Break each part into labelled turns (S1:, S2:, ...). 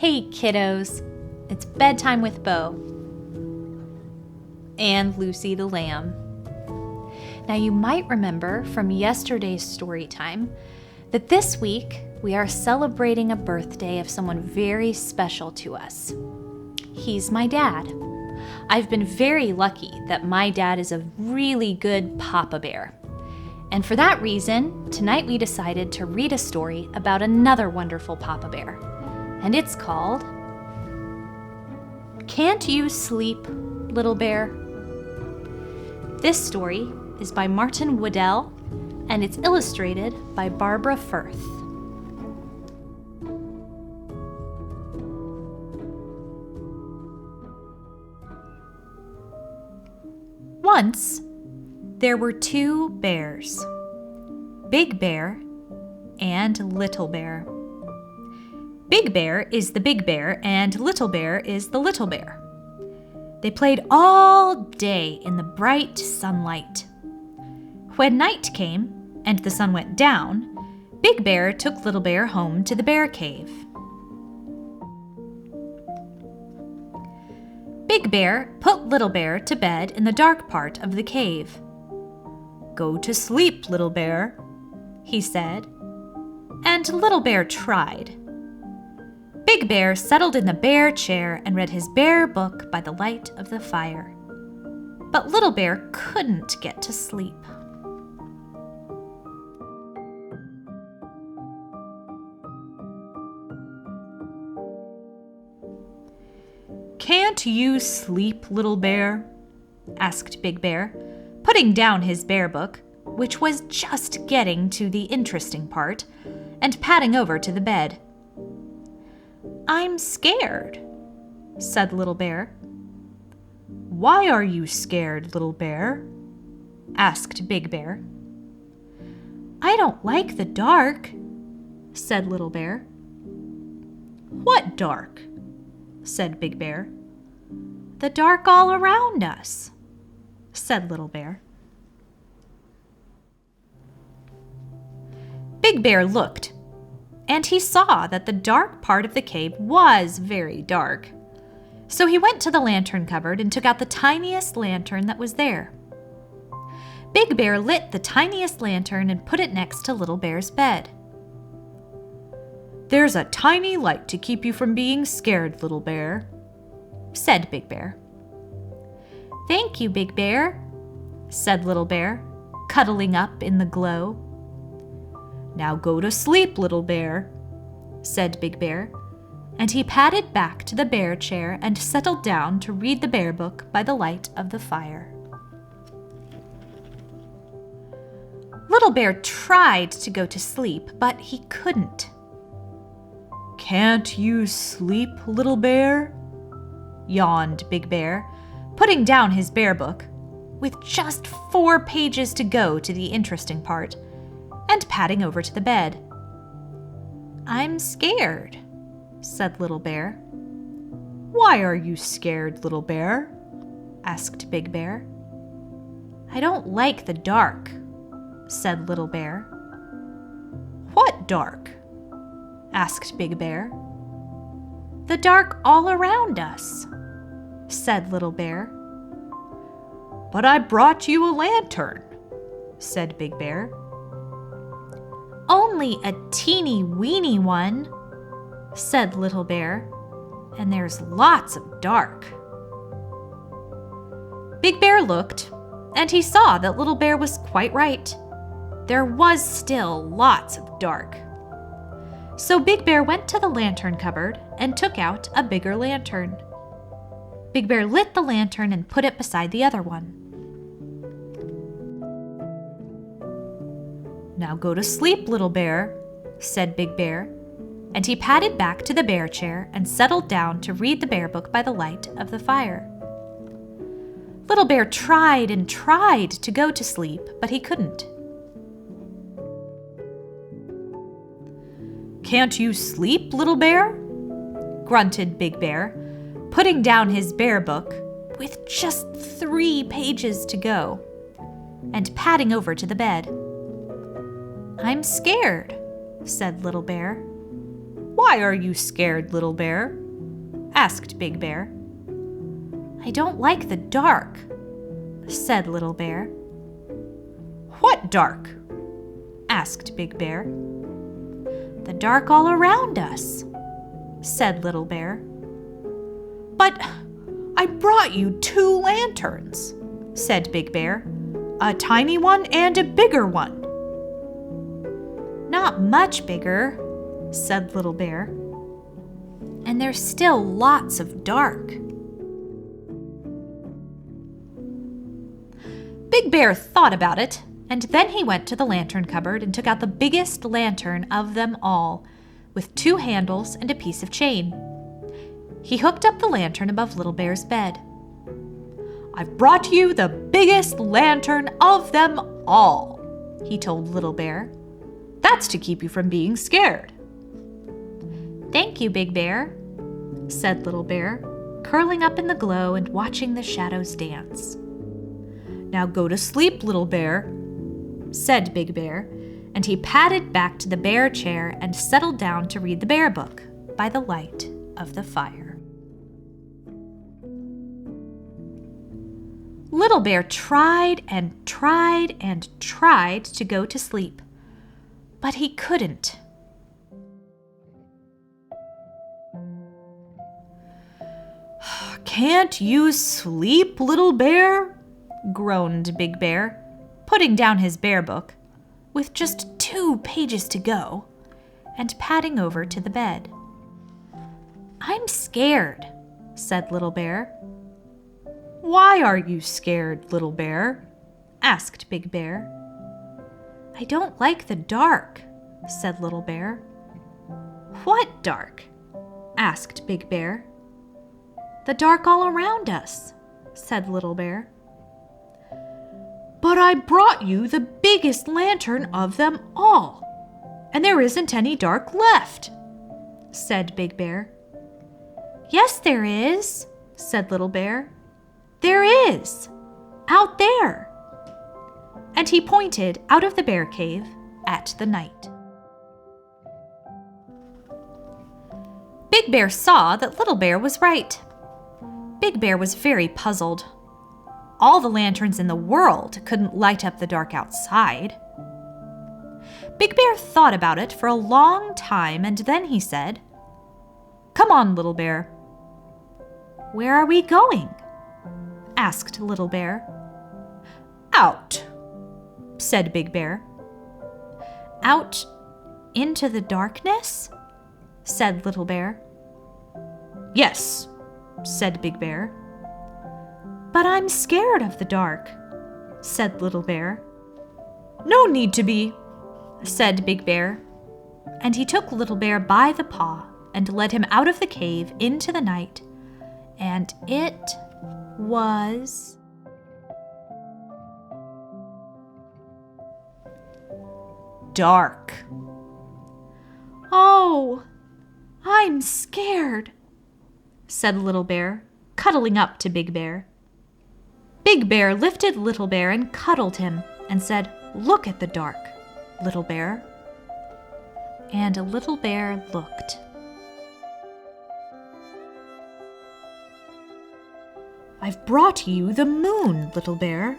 S1: Hey kiddos, it's bedtime with Bo and Lucy the lamb. Now you might remember from yesterday's story time that this week we are celebrating a birthday of someone very special to us. He's my dad. I've been very lucky that my dad is a really good Papa Bear. And for that reason, tonight we decided to read a story about another wonderful Papa Bear. And it's called Can't You Sleep, Little Bear? This story is by Martin Waddell, and it's illustrated by Barbara Firth. Once, there were two bears, Big Bear and Little Bear. Big Bear is the big bear and Little Bear is the little bear. They played all day in the bright sunlight. When night came and the sun went down, Big Bear took Little Bear home to the bear cave. Big Bear put Little Bear to bed in the dark part of the cave. "Go to sleep, Little Bear," he said, and Little Bear tried. Big Bear settled in the bear chair and read his bear book by the light of the fire. But Little Bear couldn't get to sleep. "Can't you sleep, Little Bear?" asked Big Bear, putting down his bear book, which was just getting to the interesting part, and padding over to the bed. "I'm scared," said Little Bear. "Why are you scared, Little Bear?" asked Big Bear. "I don't like the dark," said Little Bear. "What dark?" said Big Bear. "The dark all around us," said Little Bear. Big Bear looked, and he saw that the dark part of the cave was very dark. So he went to the lantern cupboard and took out the tiniest lantern that was there. Big Bear lit the tiniest lantern and put it next to Little Bear's bed. "There's a tiny light to keep you from being scared, Little Bear," said Big Bear. "Thank you, Big Bear," said Little Bear, cuddling up in the glow. "Now go to sleep, Little Bear," said Big Bear, and he padded back to the bear chair and settled down to read the bear book by the light of the fire. Little Bear tried to go to sleep, but he couldn't. "Can't you sleep, Little Bear?" yawned Big Bear, putting down his bear book, with just 4 pages to go to the interesting part, and padding over to the bed. "I'm scared," said Little Bear. "Why are you scared, Little Bear?" asked Big Bear. "I don't like the dark," said Little Bear. "What dark?" asked Big Bear. "The dark all around us," said Little Bear. "But I brought you a lantern," said Big Bear. "Only a teeny weeny one," said Little Bear, "and there's lots of dark." Big Bear looked, and he saw that Little Bear was quite right. There was still lots of dark. So Big Bear went to the lantern cupboard and took out a bigger lantern. Big Bear lit the lantern and put it beside the other one. "Now go to sleep, Little Bear," said Big Bear, and he padded back to the bear chair and settled down to read the bear book by the light of the fire. Little Bear tried and tried to go to sleep, but he couldn't. "Can't you sleep, Little Bear?" grunted Big Bear, putting down his bear book, with just 3 pages to go, and padding over to the bed. "I'm scared," said Little Bear. Why are you scared, Little Bear? Asked Big Bear. I don't like the dark, said Little Bear. What dark? Asked Big Bear. The dark all around us, said Little Bear. But I brought you 2 lanterns, said Big Bear. A tiny one and a bigger one. Not much bigger, said Little Bear. And there's still lots of dark. Big Bear thought about it, and then he went to the lantern cupboard and took out the biggest lantern of them all, with 2 handles and a piece of chain. He hooked up the lantern above Little Bear's bed. I've brought you the biggest lantern of them all, he told Little Bear. That's to keep you from being scared. Thank you, Big Bear, said Little Bear, curling up in the glow and watching the shadows dance. Now go to sleep, Little Bear, said Big Bear, and he padded back to the bear chair and settled down to read the bear book by the light of the fire. Little Bear tried and tried and tried to go to sleep, but he couldn't. Can't you sleep, Little Bear? Groaned Big Bear, putting down his bear book, with just 2 pages to go, and padding over to the bed. I'm scared, said Little Bear. Why are you scared, Little Bear? Asked Big Bear. I don't like the dark, said Little Bear. What dark? Asked Big Bear. The dark all around us, said Little Bear. But I brought you the biggest lantern of them all, and there isn't any dark left, said Big Bear. Yes, there is, said Little Bear. There is, out there. And he pointed out of the bear cave at the night. Big Bear saw that Little Bear was right. Big Bear was very puzzled. All the lanterns in the world couldn't light up the dark outside. Big Bear thought about it for a long time, and then he said, Come on, Little Bear. Where are we going? Asked Little Bear. Out, said Big Bear. Out into the darkness? Said Little Bear. Yes, said Big Bear. But I'm scared of the dark, said Little Bear. No need to be, said Big Bear. And he took Little Bear by the paw and led him out of the cave into the night. And it was dark. Oh, I'm scared, said Little Bear, cuddling up to Big Bear. Big Bear lifted Little Bear and cuddled him and said, Look at the dark, Little Bear. And Little Bear looked. I've brought you the moon, Little Bear,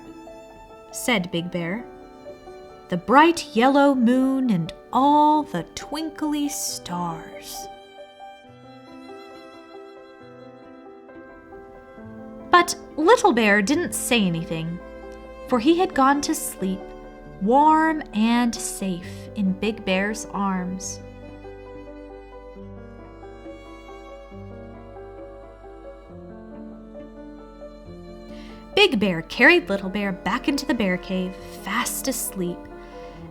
S1: said Big Bear. The bright yellow moon and all the twinkly stars. But Little Bear didn't say anything, for he had gone to sleep, warm and safe in Big Bear's arms. Big Bear carried Little Bear back into the bear cave, fast asleep,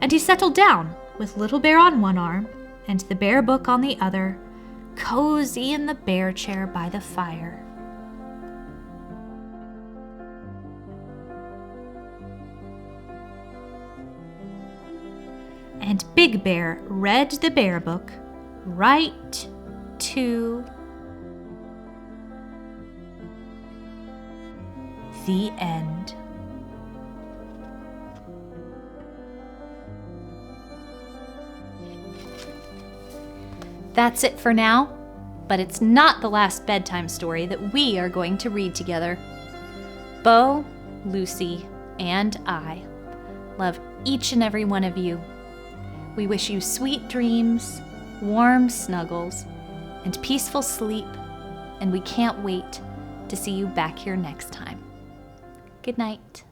S1: and he settled down with Little Bear on one arm and the bear book on the other, cozy in the bear chair by the fire. And Big Bear read the bear book right to the end. That's it for now, but it's not the last bedtime story that we are going to read together. Bo, Lucy, and I love each and every one of you. We wish you sweet dreams, warm snuggles, and peaceful sleep, and we can't wait to see you back here next time. Good night.